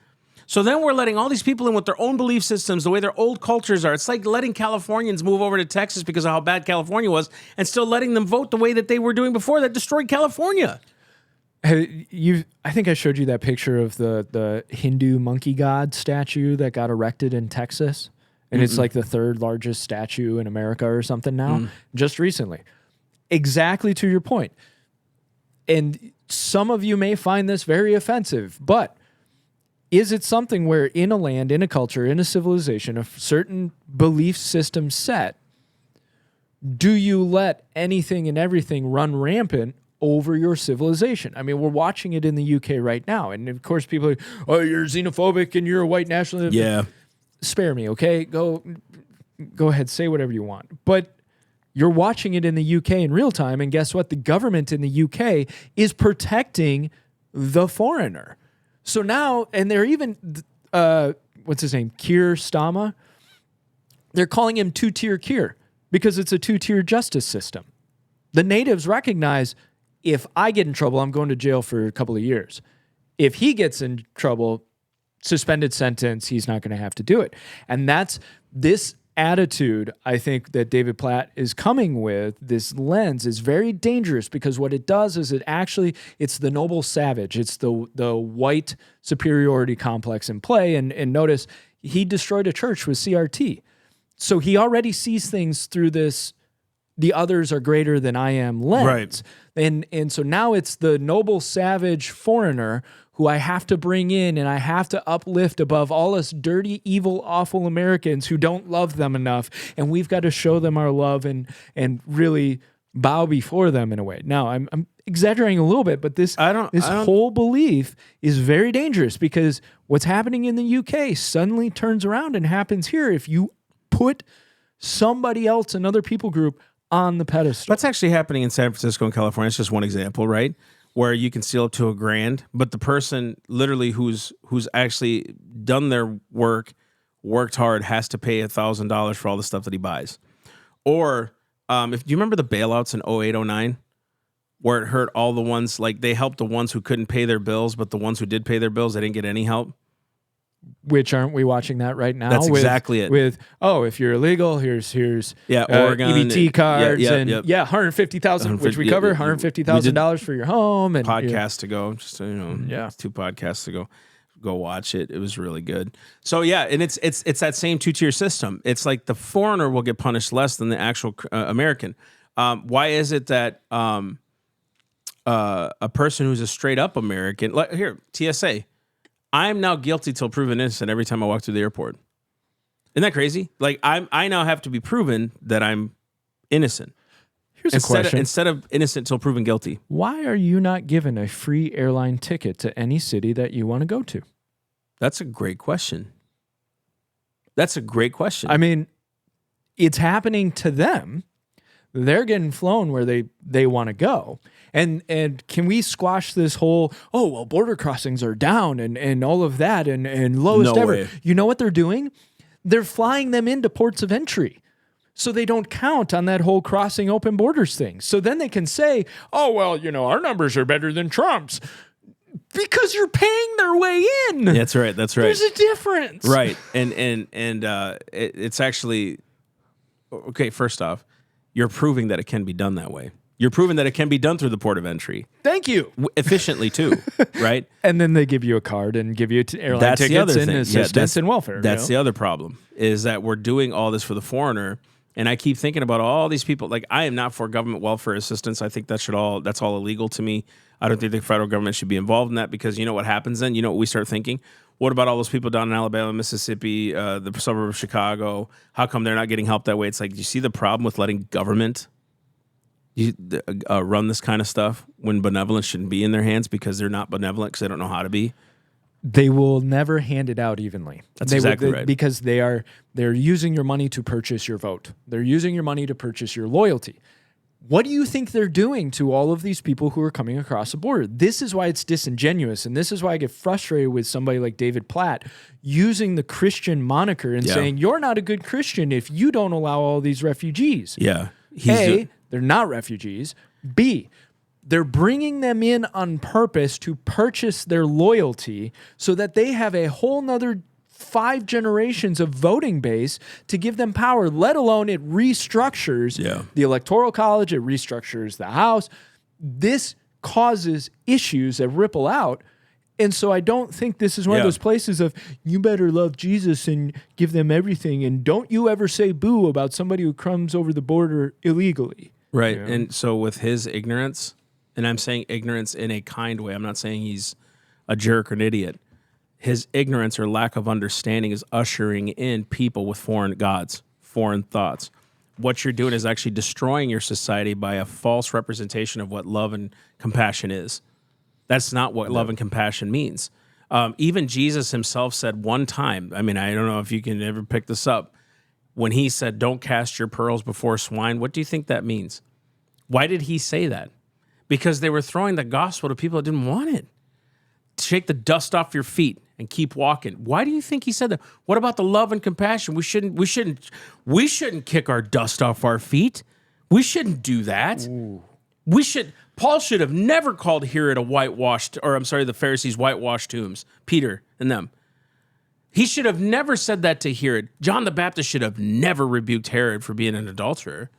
So then we're letting all these people in with their own belief systems, the way their old cultures are. It's like letting Californians move over to Texas because of how bad California was and still letting them vote the way that they were doing before. That destroyed California. I think I showed you that picture of the Hindu monkey god statue that got erected in Texas. And it's like the 3rd largest statue in America or something now, just recently. Exactly to your point. And some of you may find this very offensive, but is it something where in a land, in a culture, in a civilization, a certain belief system set, do you let anything and everything run rampant over your civilization? I mean, we're watching it in the UK right now. And of course, people are like, oh, you're xenophobic and you're a white nationalist. Yeah. Spare me, okay? Go ahead, say whatever you want. But you're watching it in the UK in real time. And guess what? The government in the UK is protecting the foreigner. So now, and they're even, what's his name? Keir Starmer. They're calling him two-tier Keir because it's a two-tier justice system. The natives recognize if I get in trouble, I'm going to jail for a couple of years. If he gets in trouble, suspended sentence, he's not going to have to do it. And that's this attitude, I think, that David Platt is coming with, this lens, is very dangerous because what it does is it's the noble savage. It's the white superiority complex in play. And notice, he destroyed a church with CRT. So he already sees things through this, the others are greater than I am lens. Right. And so now it's the noble, savage foreigner who I have to bring in and I have to uplift above all us dirty, evil, awful Americans who don't love them enough. And we've got to show them our love and really bow before them in a way. Now, I'm exaggerating a little bit, but this whole belief is very dangerous because what's happening in the UK suddenly turns around and happens here if you put somebody else, another people group, on the pedestal. That's actually happening in San Francisco and California. It's just one example, right? Where you can steal up to $1,000, but the person literally who's actually done their work, worked hard, has to pay $1,000 for all the stuff that he buys. Or if you remember the bailouts in 08, 09, where it hurt all the ones, like they helped the ones who couldn't pay their bills, but the ones who did pay their bills, they didn't get any help. Which aren't we watching that right now? That's exactly it. With if you're illegal, here's Oregon EBT cards and $150,000, which we cover $150,000 for your home and podcast to go. Just 2 podcasts to go watch it. It was really good. So and it's that same 2-tier system. It's like the foreigner will get punished less than the actual American. Why is it that a person who's a straight up American, like here TSA? I'm now guilty till proven innocent every time I walk through the airport. Isn't that crazy? Like I now have to be proven that I'm innocent. Here's a question. Instead of innocent till proven guilty. Why are you not given a free airline ticket to any city that you want to go to? That's a great question. I mean, it's happening to them. They're getting flown where they want to go. And can we squash this whole, border crossings are down and all of that and lowest ever. Way. You know what they're doing? They're flying them into ports of entry. So they don't count on that whole crossing open borders thing. So then they can say, our numbers are better than Trump's. Because you're paying their way in. That's right. There's a difference. Right. And it's actually, okay, first off, you're proving that it can be done that way. You're proving that it can be done through the port of entry. Thank you. Efficiently, too, right? And then they give you a card and give you airline tickets and assistance and welfare. That's the other problem, is that we're doing all this for the foreigner. And I keep thinking about all these people. Like, I am not for government welfare assistance. I think that's all illegal to me. I don't think the federal government should be involved in that because you know what happens then? You know what we start thinking? What about all those people down in Alabama, Mississippi, the suburb of Chicago? How come they're not getting help that way? It's like, do you see the problem with letting government run this kind of stuff when benevolence shouldn't be in their hands because they're not benevolent because they don't know how to be? They will never hand it out evenly. That's exactly right. Because they're using your money to purchase your vote. They're using your money to purchase your loyalty. What do you think they're doing to all of these people who are coming across the border? This is why it's disingenuous, and this is why I get frustrated with somebody like David Platt using the Christian moniker and saying, you're not a good Christian if you don't allow all these refugees. Yeah. They're not refugees. B, they're bringing them in on purpose to purchase their loyalty so that they have a whole nother 5 generations of voting base to give them power, let alone it restructures the Electoral College, it restructures the House. This causes issues that ripple out. And so I don't think this is one of those places of you better love Jesus and give them everything. And don't you ever say boo about somebody who comes over the border illegally. Right. You know? And so with his ignorance, and I'm saying ignorance in a kind way, I'm not saying he's a jerk or an idiot. His ignorance or lack of understanding is ushering in people with foreign gods, foreign thoughts. What you're doing is actually destroying your society by a false representation of what love and compassion is. That's not what love and compassion means. Even Jesus himself said one time, I mean, I don't know if you can ever pick this up, when he said, don't cast your pearls before swine, what do you think that means? Why did he say that? Because they were throwing the gospel to people that didn't want it. Shake the dust off your feet and keep walking. Why do you think he said that? What about the love and compassion? We shouldn't kick our dust off our feet. We shouldn't do that. Ooh. Paul should have never called Herod the Pharisees whitewashed tombs, Peter and them. He should have never said that to Herod. John the Baptist should have never rebuked Herod for being an adulterer.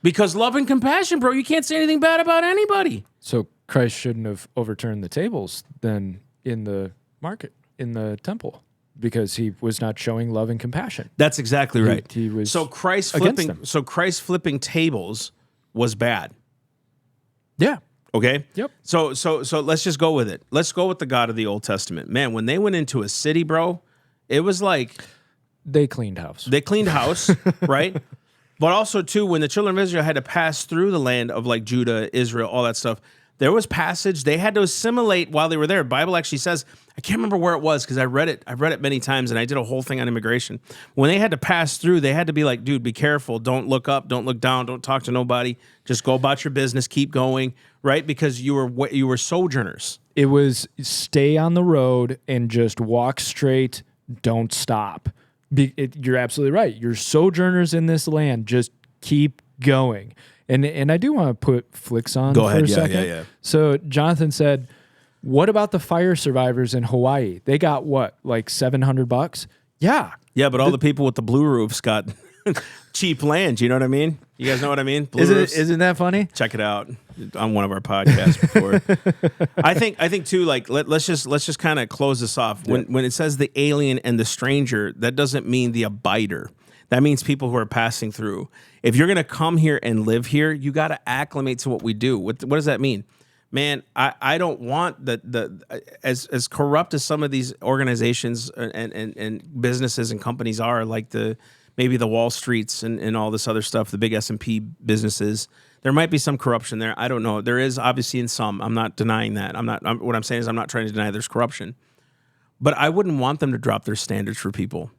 Because love and compassion, bro, you can't say anything bad about anybody. So Christ shouldn't have overturned the tables then in the market, in the temple. because he was not showing love and compassion. That's exactly right. He was so Christ against flipping. them. So Christ flipping tables was bad. Yeah. Okay. Yep. So let's just go with it. Let's go with the God of the Old Testament. Man, when they went into a city, bro, it was like They cleaned house. they cleaned house, right? But also too, when the children of Israel had to pass through the land of like Judah, Israel, all that stuff, there was passage they had to assimilate while they were there. Bible actually says, I can't remember where it was because I read it many times and I did a whole thing on immigration. When they had to pass through, they had to be like, dude, be careful. Don't look up, don't look down, don't talk to nobody. Just go about your business, keep going, right? Because you were sojourners. It was stay on the road and just walk straight, don't stop. You're absolutely right. You're sojourners in this land. Just keep going. And I do want to put Flicks on Go for ahead. a Yeah, second. yeah. So Jonathan said, what about the fire survivors in Hawaii? They got what, like $700? Yeah. Yeah, but all the people with the blue roofs got cheap land. You know what I mean? You guys know what I mean? Blue roofs. Isn't that funny? Check it out on one of our podcasts before. I think too. Like let's just kind of close this off. When it says the alien and the stranger, that doesn't mean the abider. That means people who are passing through. If you're gonna come here and live here, you got to acclimate to what we do. What does that mean? Man, I don't want as corrupt as some of these organizations and businesses and companies are, like maybe the Wall Streets and all this other stuff, the big S&P businesses. There might be some corruption there. I don't know. There is obviously in some. I'm not denying that. What I'm saying is I'm not trying to deny there's corruption. But I wouldn't want them to drop their standards for people.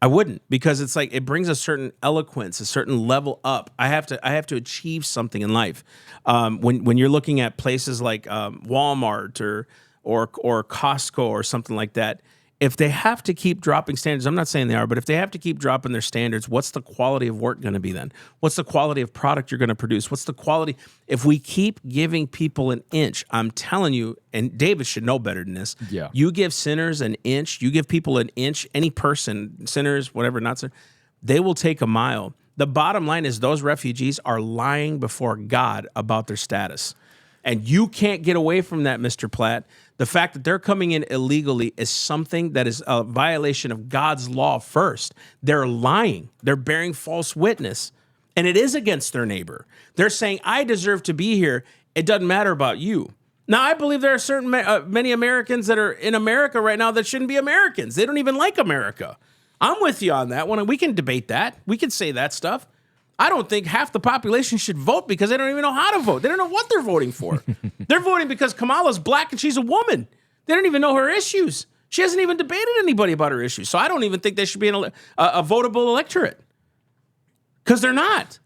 I wouldn't, because it's like it brings a certain eloquence, a certain level up. I have to achieve something in life. When you're looking at places like Walmart or Costco or something like that, if they have to keep dropping standards, I'm not saying they are, but if they have to keep dropping their standards, what's the quality of work going to be then? What's the quality of product you're going to produce? What's the quality? If we keep giving people an inch, I'm telling you, and David should know better than this. Yeah. You give sinners an inch, you give people an inch, any person, sinners, whatever, not sinners, they will take a mile. The bottom line is those refugees are lying before God about their status. And you can't get away from that, Mr. Platt. The fact that they're coming in illegally is something that is a violation of God's law first. They're lying. They're bearing false witness. And it is against their neighbor. They're saying, I deserve to be here. It doesn't matter about you. Now, I believe there are many Americans that are in America right now that shouldn't be Americans. They don't even like America. I'm with you on that one. We can debate that. We can say that stuff. I don't think half the population should vote because they don't even know how to vote. They don't know what they're voting for. They're voting because Kamala's black and she's a woman. They don't even know her issues. She hasn't even debated anybody about her issues. So I don't even think they should be a votable electorate, because they're not.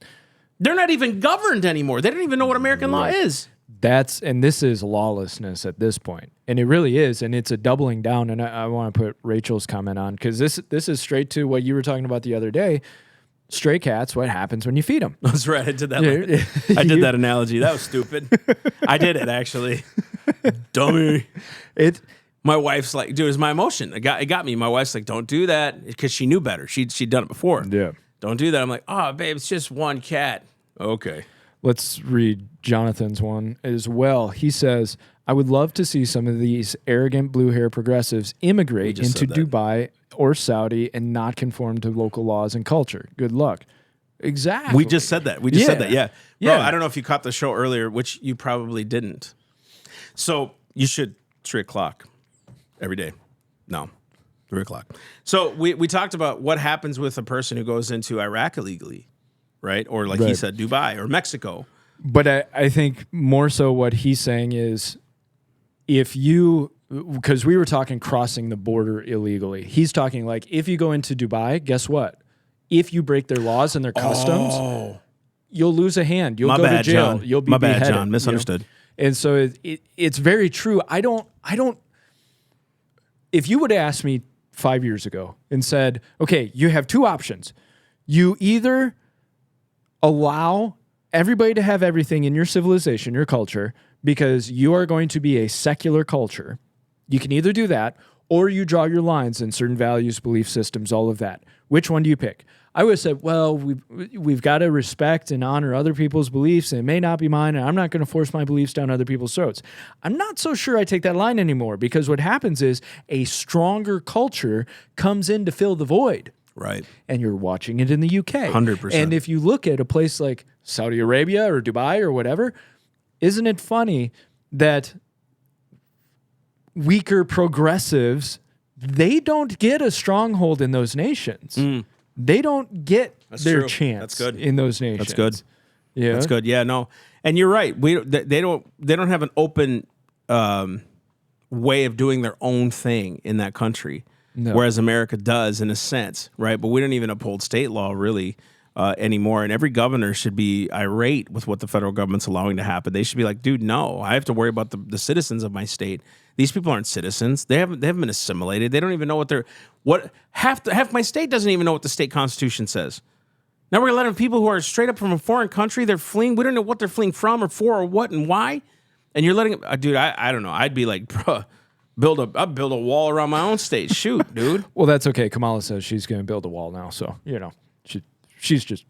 They're not even governed anymore. They don't even know what American law is. And this is lawlessness at this point. And it really is. And it's a doubling down. And I want to put Rachel's comment on, because this is straight to what you were talking about the other day. Stray cats, what happens when you feed them? That's right. I did that. I did that analogy. That was stupid. I did it, actually. Dummy. My wife's like, dude, it's my emotion. It got me. My wife's like, don't do that, because she knew better. She'd done it before. Yeah. Don't do that. I'm like, oh, babe, it's just one cat. Okay. Let's read Jonathan's one as well. He says, I would love to see some of these arrogant blue hair progressives immigrate into Dubai or Saudi and not conform to local laws and culture. Good luck. Exactly. We just said that. Yeah. Yeah. Bro, I don't know if you caught the show earlier, which you probably didn't. So you should 3 o'clock every day. No, 3 o'clock. So we talked about what happens with a person who goes into Iraq illegally, right? Or like he said, Dubai or Mexico. But I think more so what he's saying is, because we were talking crossing the border illegally. He's talking like, if you go into Dubai, guess what? If you break their laws and their customs, you'll lose a hand. You'll go to jail. John. You'll be My beheaded. bad, John. Misunderstood. You know? And so it's very true. I don't. If you would have asked me 5 years ago and said, okay, you have two options. You either allow everybody to have everything in your civilization, your culture, because you are going to be a secular culture. You can either do that, or you draw your lines in certain values, belief systems, all of that. Which one do you pick? I would have said, well, we've got to respect and honor other people's beliefs, and it may not be mine, and I'm not going to force my beliefs down other people's throats. I'm not so sure I take that line anymore, because what happens is a stronger culture comes in to fill the void. Right. And you're watching it in the UK. 100%. And if you look at a place like Saudi Arabia or Dubai or whatever, isn't it funny that weaker progressives, they don't get a stronghold in those nations. They don't get their chance in those nations. That's good. Yeah. That's good. Yeah, no. And you're right. They don't have an open way of doing their own thing in that country. No. Whereas America does, in a sense, right? But we don't even uphold state law really anymore. And every governor should be irate with what the federal government's allowing to happen. They should be like, dude, no, I have to worry about the citizens of my state. These people aren't citizens. They haven't been assimilated. They don't even know half my state doesn't even know what the state constitution says. Now we're letting people who are straight up from a foreign country, they're fleeing. We don't know what they're fleeing from or for or what and why. And you're letting dude, I don't know. I'd be like, bruh, I'd build a wall around my own state. Shoot, dude. Well, that's okay. Kamala says she's going to build a wall now. So, she's just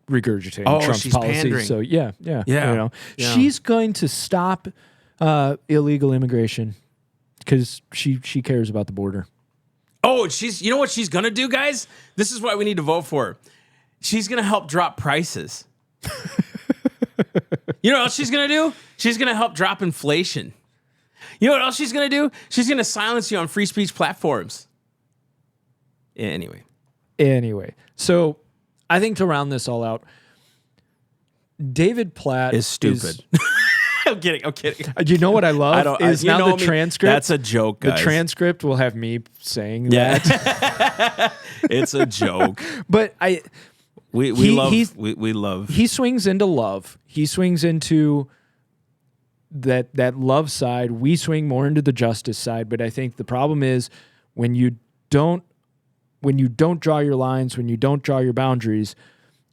regurgitating Trump's policy. Pandering. So, yeah. She's going to stop illegal immigration because she cares about the border. Oh, you know what she's going to do, guys? This is why we need to vote for her. She's going to help drop prices. You know what else she's going to do? She's going to help drop inflation. You know what else she's going to do? She's going to silence you on free speech platforms. Anyway. So I think to round this all out, David Platt is stupid. I'm kidding. You know what I love is now the transcript. That's a joke, guys. The transcript will have me saying that. It's a joke. But we love. He swings into love. He swings into that love side. We swing more into the justice side. But I think the problem is when you don't draw your lines, when you don't draw your boundaries,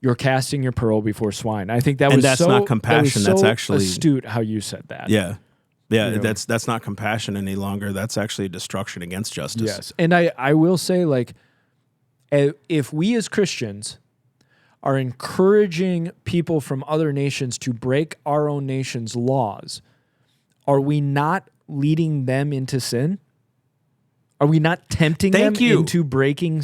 you're casting your pearl before swine. I think that's not compassion. That's actually astute how you said that. Yeah. That's not compassion any longer. That's actually destruction against justice. Yes, and I will say, like, if we as Christians are encouraging people from other nations to break our own nation's laws, are we not leading them into sin? Are we not tempting them into breaking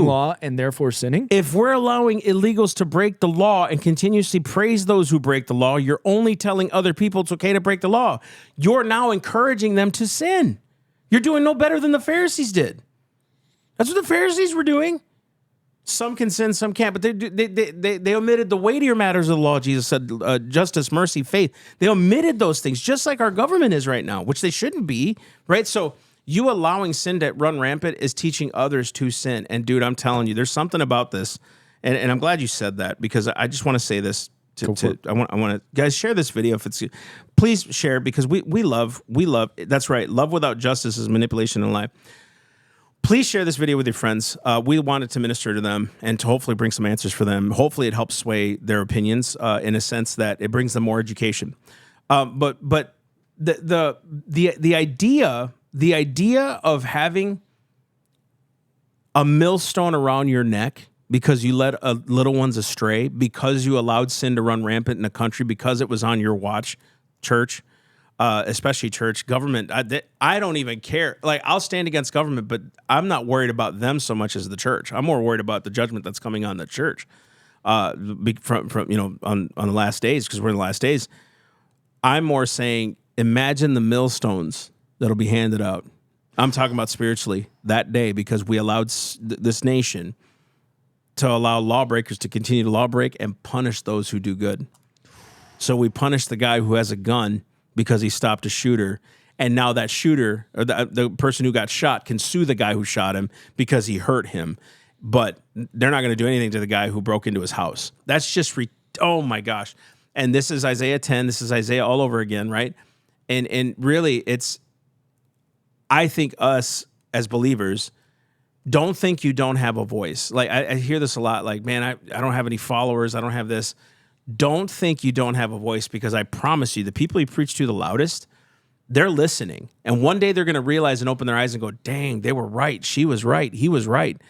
law and therefore sinning? If we're allowing illegals to break the law and continuously praise those who break the law, you're only telling other people it's okay to break the law. You're now encouraging them to sin. You're doing no better than the Pharisees did. That's what the Pharisees were doing. Some can sin, some can't, but they omitted the weightier matters of the law. Jesus said, justice, mercy, faith. They omitted those things, just like our government is right now, which they shouldn't be, right? So you allowing sin to run rampant is teaching others to sin. And dude, I'm telling you, there's something about this. And I'm glad you said that, because I just want to say this I want to, guys, share this video. Please share, because we love, that's right. Love without justice is manipulation and lie. Please share this video with your friends. We wanted to minister to them and to hopefully bring some answers for them. Hopefully it helps sway their opinions in a sense that it brings them more education. But the idea of having a millstone around your neck because you led little ones astray, because you allowed sin to run rampant in a country, because it was on your watch, church, especially church, government. I don't even care. Like, I'll stand against government, but I'm not worried about them so much as the church. I'm more worried about the judgment that's coming on the church from on the last days, because we're in the last days. I'm more saying, imagine the millstones that'll be handed out. I'm talking about spiritually that day, because we allowed this nation to allow lawbreakers to continue to lawbreak and punish those who do good. So we punish the guy who has a gun because he stopped a shooter, and now that shooter, or the person who got shot, can sue the guy who shot him because he hurt him, but they're not going to do anything to the guy who broke into his house. That's just oh my gosh. And this is Isaiah 10. This is Isaiah all over again, right? And really, I think us as believers, don't think you don't have a voice. Like, I hear this a lot, like, man, I don't have any followers. I don't have this. Don't think you don't have a voice, because I promise you, the people you preach to the loudest, they're listening. And one day they're going to realize and open their eyes and go, dang, they were right. She was right. He was right.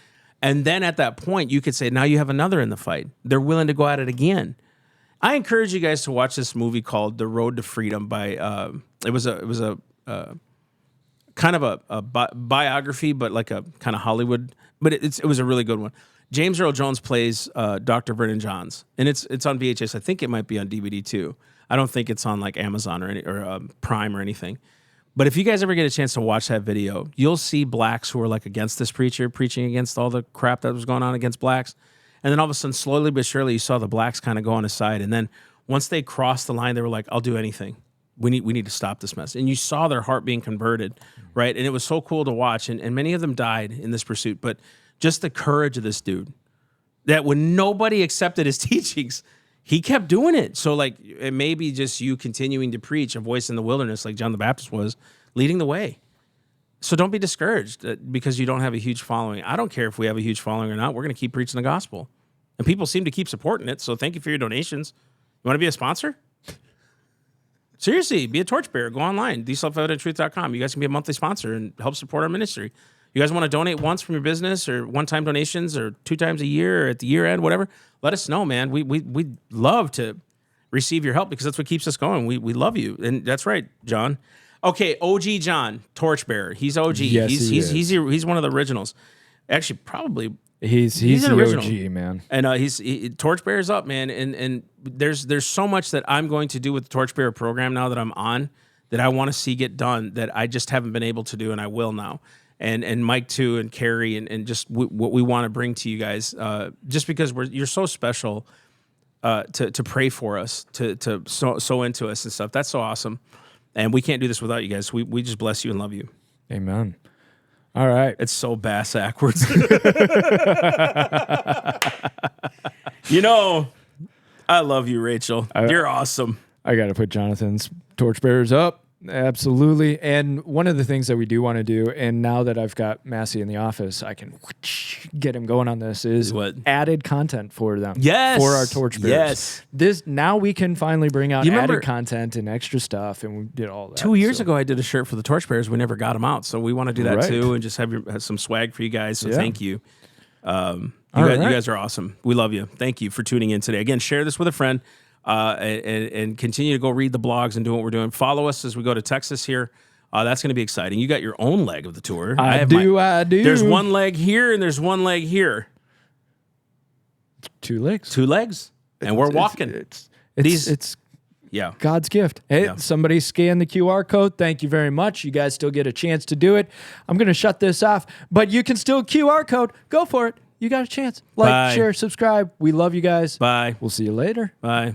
And then at that point, you could say, now you have another in the fight. They're willing to go at it again. I encourage you guys to watch this movie called The Road to Freedom by, it was a kind of a biography, but like a kind of Hollywood, but it was a really good one. James Earl Jones plays Dr. Vernon Johns, and it's on VHS. I think it might be on DVD too. I don't think it's on like Amazon or Prime or anything. But if you guys ever get a chance to watch that video, you'll see blacks who are like against this preacher, preaching against all the crap that was going on against blacks. And then all of a sudden, slowly but surely, you saw the blacks kind of go on his side. And then once they crossed the line, they were like, I'll do anything. We need to stop this mess. And you saw their heart being converted, right? And it was so cool to watch. And many of them died in this pursuit. But just the courage of this dude, that when nobody accepted his teachings, he kept doing it. So like it may be just you continuing to preach a voice in the wilderness like John the Baptist was, leading the way. So don't be discouraged because you don't have a huge following. I don't care if we have a huge following or not. We're going to keep preaching the gospel. And people seem to keep supporting it. So thank you for your donations. You want to be a sponsor? Seriously, be a torchbearer. Go online, theselfevidenttruth.com. You guys can be a monthly sponsor and help support our ministry. You guys want to donate once from your business or one-time donations or 2 times a year or at the year end, whatever, let us know, man. We'd love to receive your help because that's what keeps us going. We love you. And that's right, John. Okay, OG John, torchbearer. He's OG. Yes, he's one of the originals. Actually, probably he's an the original. OG, man. And torchbearer's up, man. And there's so much that I'm going to do with the torchbearer program now that I'm on that I want to see get done that I just haven't been able to do, and I will now. And Mike too, and Carrie, and just what we want to bring to you guys, just because you're so special to pray for us, to so into us and stuff. That's so awesome, and we can't do this without you guys. We just bless you and love you. Amen. All right, it's so bass backwards. You know, I love you, Rachel. You're awesome. I got to put Jonathan's torchbearers up. Absolutely. And one of the things that we do want to do, and now that I've got Massey in the office, I can get him going on this, is added content for them. Yes. For our torchbearers. Yes. Now we can finally bring out added content and extra stuff, and we did all that. 2 years ago, I did a shirt for the torchbearers. We never got them out. So we want to do that too, and just have some swag for you guys. So thank you. You guys are awesome. We love you. Thank you for tuning in today. Again, share this with a friend. And continue to go read the blogs and do what we're doing. Follow us as we go to Texas here. That's going to be exciting. You got your own leg of the tour. I do. There's one leg here and there's one leg here. 2 legs. 2 legs. And we're walking. It's God's gift. Hey, somebody scan the QR code. Thank you very much. You guys still get a chance to do it. I'm going to shut this off, but you can still QR code. Go for it. You got a chance. Like, share, subscribe. We love you guys. Bye. We'll see you later. Bye.